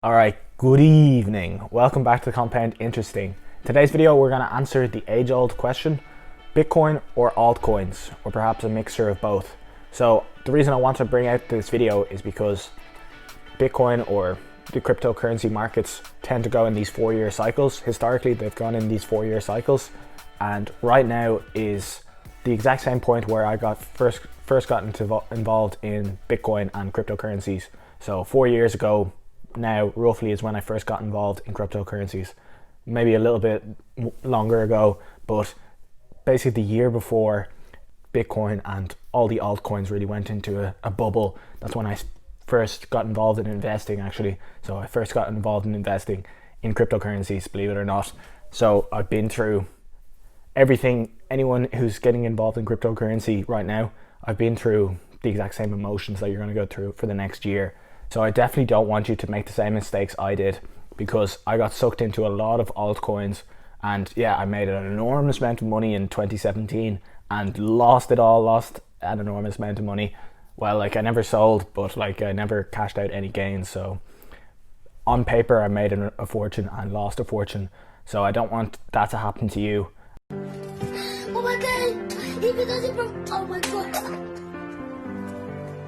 All right, good evening. Welcome back to Compound Interesting. Today's video, we're going to answer the age-old question, Bitcoin or altcoins, or perhaps a mixture of both. So the reason I want to bring out this video is because Bitcoin or the cryptocurrency markets tend to go in these 4-year cycles. Historically, they've gone in these 4-year cycles, and right now is the exact same point where I got first got involved in Bitcoin and cryptocurrencies. So 4 years ago now roughly is when I first got involved in cryptocurrencies. Maybe a little bit longer ago, but basically the year before Bitcoin and all the altcoins really went into a bubble. That's when I first got involved in investing, actually. So I first got involved in investing in cryptocurrencies, believe it or not. So I've been through everything. Anyone who's getting involved in cryptocurrency right now, I've been through the exact same emotions that you're going to go through for the next year. So I definitely don't want you to make the same mistakes I did, because I got sucked into a lot of altcoins, and yeah, I made an enormous amount of money in 2017 and lost an enormous amount of money. Well, like, I never sold, but like I never cashed out any gains. So on paper I made a fortune and lost a fortune. So I don't want that to happen to you. Oh my god, even though they broke, oh my god.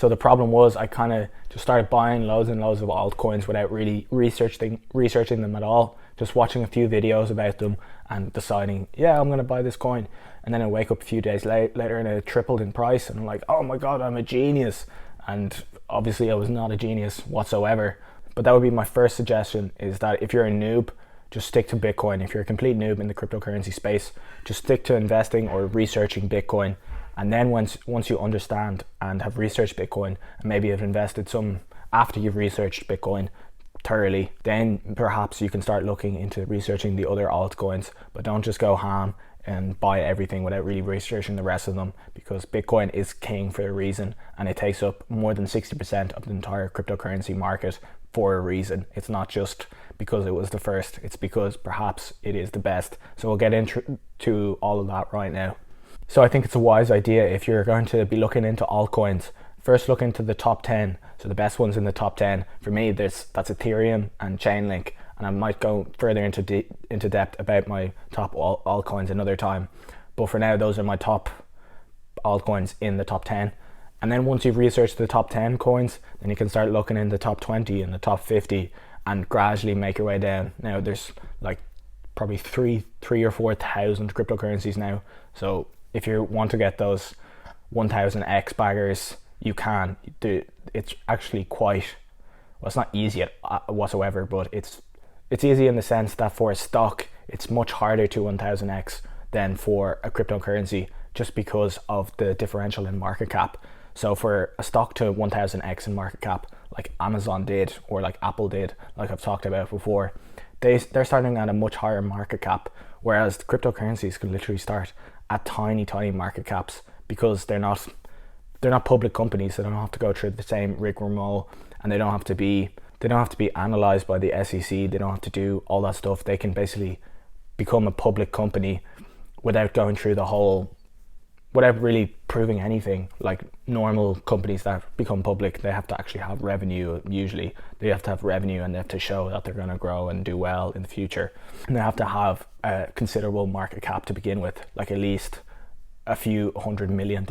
So the problem was I kind of just started buying loads and loads of altcoins without really researching them at all. Just watching a few videos about them and deciding, yeah, I'm going to buy this coin. And then I wake up a few days later and it tripled in price. And I'm like, oh my God, I'm a genius. And obviously I was not a genius whatsoever. But that would be my first suggestion, is that if you're a noob, just stick to Bitcoin. If you're a complete noob in the cryptocurrency space, just stick to investing or researching Bitcoin. And then once you understand and have researched Bitcoin, and maybe have invested some after you've researched Bitcoin thoroughly, then perhaps you can start looking into researching the other altcoins. But don't just go ham and buy everything without really researching the rest of them, because Bitcoin is king for a reason, and it takes up more than 60% of the entire cryptocurrency market for a reason. It's not just because it was the first, it's because perhaps it is the best. So we'll get into all of that right now. So I think it's a wise idea, if you're going to be looking into altcoins, first look into the top 10. So the best ones in the top 10 for me, that's Ethereum and Chainlink, and I might go further into depth about my top altcoins another time. But for now, those are my top altcoins in the top 10. And then once you've researched the top 10 coins, then you can start looking in the top 20 and the top 50 and gradually make your way down. Now there's like probably 3,000 or 4,000 cryptocurrencies now. So if you want to get those 1000x baggers, you can. It's actually quite, well, it's not easy whatsoever, but it's easy in the sense that for a stock, it's much harder to 1000x than for a cryptocurrency, just because of the differential in market cap. So for a stock to 1000x in market cap, like Amazon did, or like Apple did, like I've talked about before, they're starting at a much higher market cap, whereas the cryptocurrencies could literally start at tiny market caps, because they're not public companies. So they don't have to go through the same rigmarole, and they don't have to be analyzed by the SEC. They don't have to do all that stuff. They can basically become a public company without going through the whole, without really proving anything. Like normal companies that become public, they have to actually have revenue. Usually they have to have revenue, and they have to show that they're going to grow and do well in the future, and they have to have a considerable market cap to begin with, like at least a few $100 million,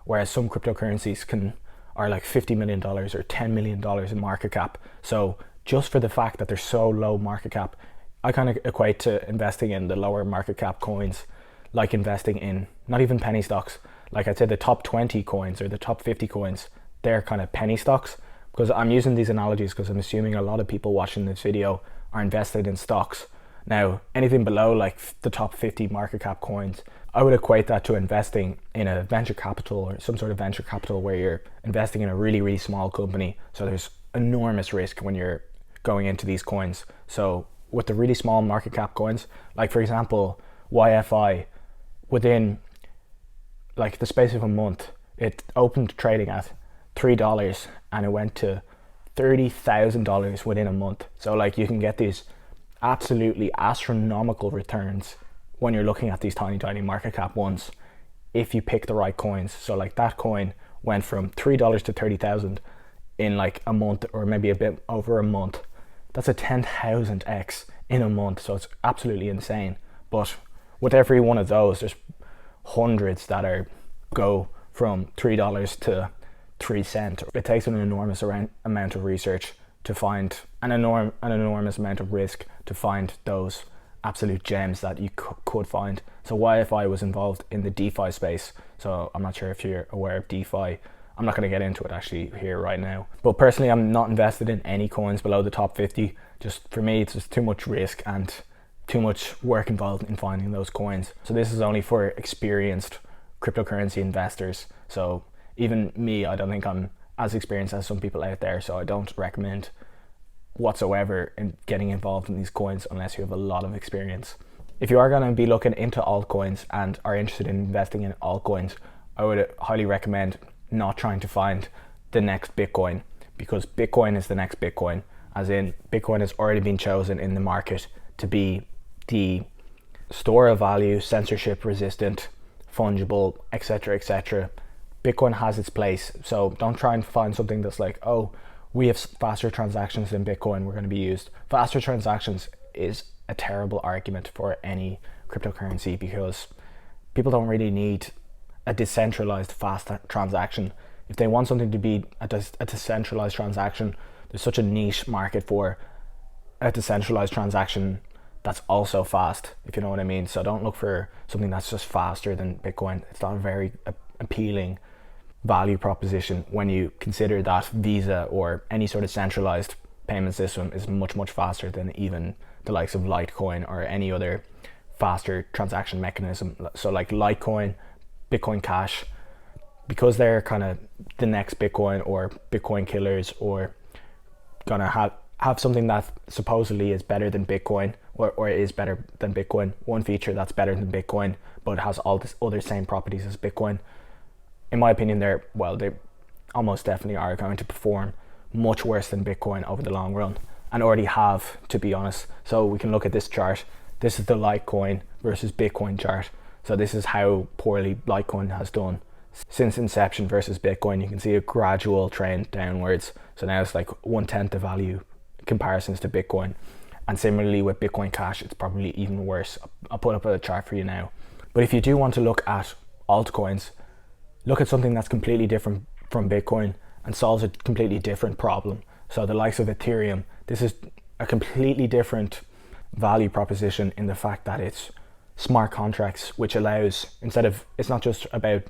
whereas some cryptocurrencies are like $50 million or $10 million in market cap. So just for the fact that they're so low market cap, I kind of equate to investing in the lower market cap coins, like investing in not even penny stocks. Like I'd say the top 20 coins or the top 50 coins, they're kind of penny stocks. Because I'm using these analogies because I'm assuming a lot of people watching this video are invested in stocks. Now, anything below like the top 50 market cap coins, I would equate that to investing in a venture capital or some sort of venture capital, where you're investing in a really small company. So there's enormous risk when you're going into these coins. So with the really small market cap coins, like for example, YFI, within like the space of a month, it opened trading at $3 and it went to $30,000 within a month. So like you can get these absolutely astronomical returns when you're looking at these tiny market cap ones, if you pick the right coins. So like that coin went from $3 to 30,000 in like a month, or maybe a bit over a month. That's a 10,000x in a month. So it's absolutely insane. But with every one of those, there's hundreds that go from $3 to 3 cents. It takes an enormous amount of research to find an enormous amount of risk to find those absolute gems that you could find. So why, if I was involved in the DeFi space, so I'm not sure if you're aware of DeFi, I'm not going to get into it actually here right now, but personally I'm not invested in any coins below the top 50. Just for me, it's just too much risk and too much work involved in finding those coins. So this is only for experienced cryptocurrency investors. So even me, I don't think I'm as experienced as some people out there, so I don't recommend whatsoever in getting involved in these coins unless you have a lot of experience. If you are going to be looking into altcoins and are interested in investing in altcoins, I would highly recommend not trying to find the next Bitcoin, because Bitcoin is the next Bitcoin, as in Bitcoin has already been chosen in the market to be the store of value, censorship resistant, fungible, etc., etc. Bitcoin has its place, so don't try and find something that's like, oh, we have faster transactions than Bitcoin, we're going to be used. Faster transactions is a terrible argument for any cryptocurrency, because people don't really need a decentralized fast transaction. If they want something to be a decentralized transaction, there's such a niche market for a decentralized transaction that's also fast, if you know what I mean. So don't look for something that's just faster than Bitcoin. It's not a very appealing value proposition when you consider that Visa or any sort of centralized payment system is much, much faster than even the likes of Litecoin or any other faster transaction mechanism. So like Litecoin, Bitcoin Cash, because they're kind of the next Bitcoin or Bitcoin killers, or gonna have something that supposedly is better than Bitcoin, or is better than Bitcoin, one feature that's better than Bitcoin but has all this other same properties as Bitcoin. In my opinion, they almost definitely are going to perform much worse than Bitcoin over the long run, and already have, to be honest. So we can look at this chart. This is the Litecoin versus Bitcoin chart. So this is how poorly Litecoin has done since inception versus Bitcoin. You can see a gradual trend downwards. So now it's like 1/10 the value comparisons to Bitcoin. And similarly with Bitcoin Cash, it's probably even worse. I'll put up a chart for you now. But if you do want to look at altcoins, look at something that's completely different from Bitcoin and solves a completely different problem. So the likes of Ethereum, this is a completely different value proposition in the fact that it's smart contracts, which allows, it's not just about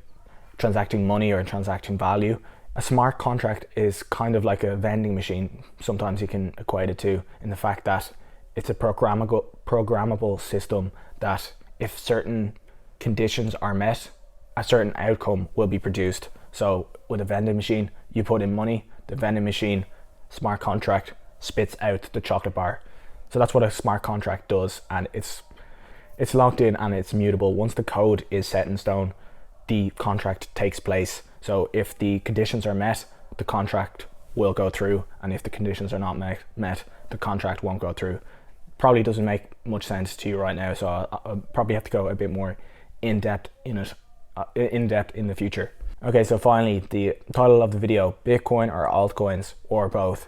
transacting money or transacting value. A smart contract is kind of like a vending machine. Sometimes you can equate it to, in the fact that it's a programmable system that if certain conditions are met, a certain outcome will be produced. So with a vending machine, you put in money, the vending machine, smart contract, spits out the chocolate bar. So that's what a smart contract does, and it's locked in and it's mutable. Once the code is set in stone, the contract takes place. So if the conditions are met, the contract will go through, and if the conditions are not met, the contract won't go through. Probably doesn't make much sense to you right now, so I'll probably have to go a bit more in depth in the future. Okay, so finally, the title of the video: Bitcoin or altcoins, or both.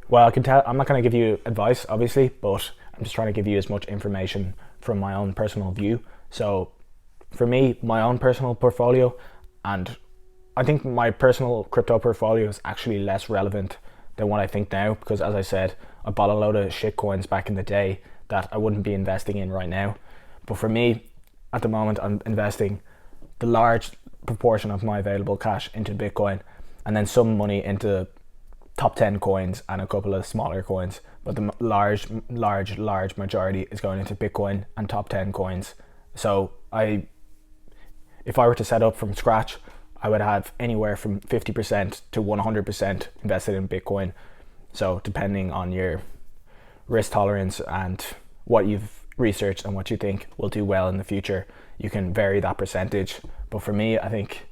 Well, I can tell I'm not going to give you advice, obviously, but I'm just trying to give you as much information from my own personal view. So for me, my own personal portfolio, and I think my personal crypto portfolio is actually less relevant than what I think now, because as I said, I bought a load of shit coins back in the day that I wouldn't be investing in right now. But for me, at the moment, I'm investing the large proportion of my available cash into Bitcoin, and then some money into top 10 coins and a couple of smaller coins. But the large majority is going into Bitcoin and top 10 coins. So if I were to set up from scratch, I would have anywhere from 50% to 100% invested in Bitcoin. So depending on your risk tolerance and what you've researched and what you think will do well in the future, you can vary that percentage. But for me, I think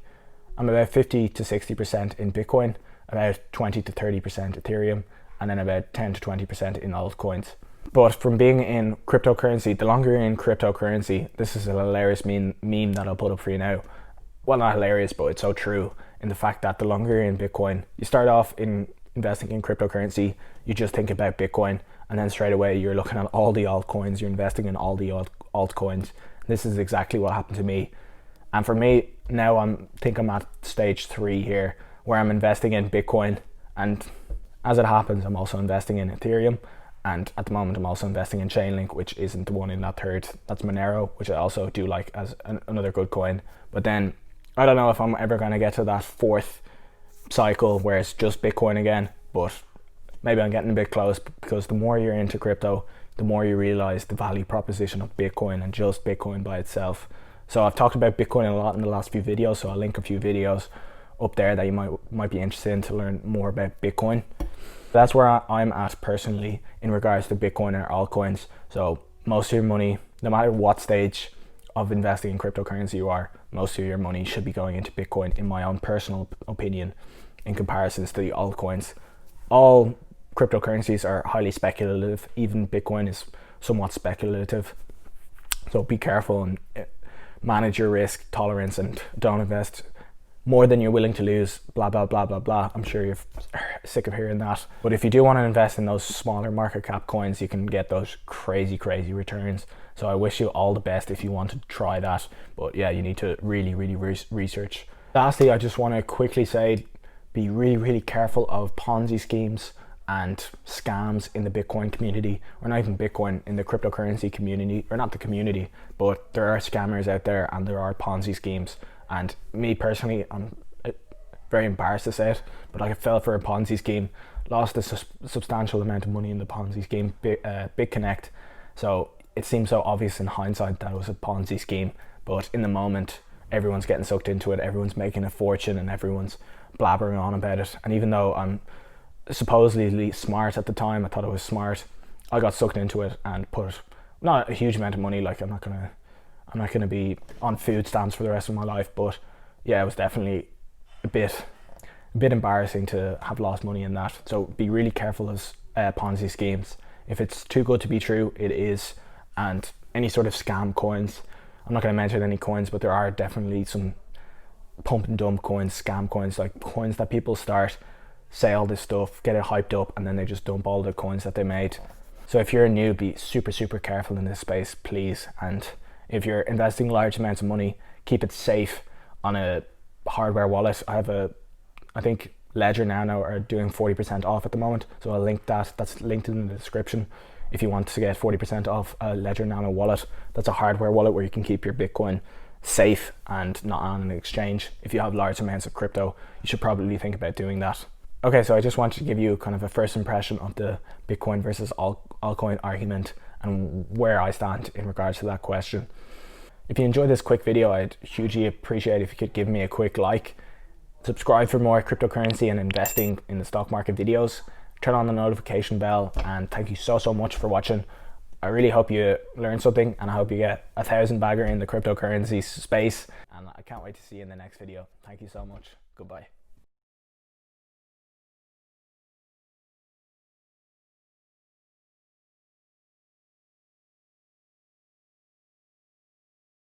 I'm about 50 to 60% in Bitcoin, about 20 to 30% Ethereum, and then about 10 to 20% in altcoins. But from being in cryptocurrency, the longer you're in cryptocurrency, this is a hilarious meme that I'll put up for you now. Well, not hilarious, but it's so true, in the fact that the longer you're in Bitcoin, you start off in investing in cryptocurrency, you just think about Bitcoin, and then straight away you're looking at all the altcoins, you're investing in all the altcoins. This is exactly what happened to me. And for me, now I'm at stage 3 here, where I'm investing in Bitcoin, and as it happens, I'm also investing in Ethereum, and at the moment I'm also investing in Chainlink, which isn't the one in that third. That's Monero, which I also do like as another good coin. But then I don't know if I'm ever going to get to that 4th cycle where it's just Bitcoin again, but maybe I'm getting a bit close, because the more you're into crypto, the more you realize the value proposition of Bitcoin and just Bitcoin by itself. So I've talked about Bitcoin a lot in the last few videos, so I'll link a few videos up there that you might be interested in to learn more about Bitcoin. That's where I'm at personally in regards to Bitcoin or altcoins. So most of your money, no matter what stage of investing in cryptocurrency you are, most of your money should be going into Bitcoin, in my own personal opinion, in comparisons to the altcoins. All cryptocurrencies are highly speculative. Even Bitcoin is somewhat speculative. So be careful and manage your risk tolerance, and don't invest more than you're willing to lose, blah, blah, blah, blah, blah. I'm sure you're sick of hearing that. But if you do want to invest in those smaller market cap coins, you can get those crazy returns. So I wish you all the best if you want to try that. But yeah, you need to really research. Lastly, I just want to quickly say, be really careful of Ponzi schemes and scams in the Bitcoin community, or not even Bitcoin, in the cryptocurrency community, or not the community, but there are scammers out there and there are Ponzi schemes. And me personally, I'm very embarrassed to say it, but I fell for a Ponzi scheme, lost a substantial amount of money in the Ponzi scheme, BitConnect. So it seems so obvious in hindsight that it was a Ponzi scheme, but in the moment everyone's getting sucked into it, everyone's making a fortune, and everyone's blabbering on about it. And even though I'm supposedly smart at the time, I thought I was smart, I got sucked into it and put not a huge amount of money. Like I'm not gonna be on food stamps for the rest of my life, but yeah, it was definitely a bit embarrassing to have lost money in that. So be really careful of Ponzi schemes. If it's too good to be true, it is. And any sort of scam coins, I'm not going to mention any coins, but there are definitely some pump and dump coins, scam coins, like coins that people start, say all this stuff, get it hyped up, and then they just dump all the coins that they made. So if you're new, be super careful in this space, please. And if you're investing large amounts of money, keep it safe on a hardware wallet. I think Ledger Nano are doing 40% off at the moment, so I'll link that. That's linked in the description if you want to get 40% off a Ledger Nano wallet. That's a hardware wallet where you can keep your Bitcoin safe and not on an exchange. If you have large amounts of crypto, you should probably think about doing that. Okay, so I just wanted to give you kind of a first impression of the Bitcoin versus altcoin argument and where I stand in regards to that question. If you enjoyed this quick video, I'd hugely appreciate if you could give me a quick like, subscribe for more cryptocurrency and investing in the stock market videos, turn on the notification bell, and thank you so much for watching. I really hope you learned something, and I hope you get 1,000 bagger in the cryptocurrency space, and I can't wait to see you in the next video. Thank you so much. Goodbye.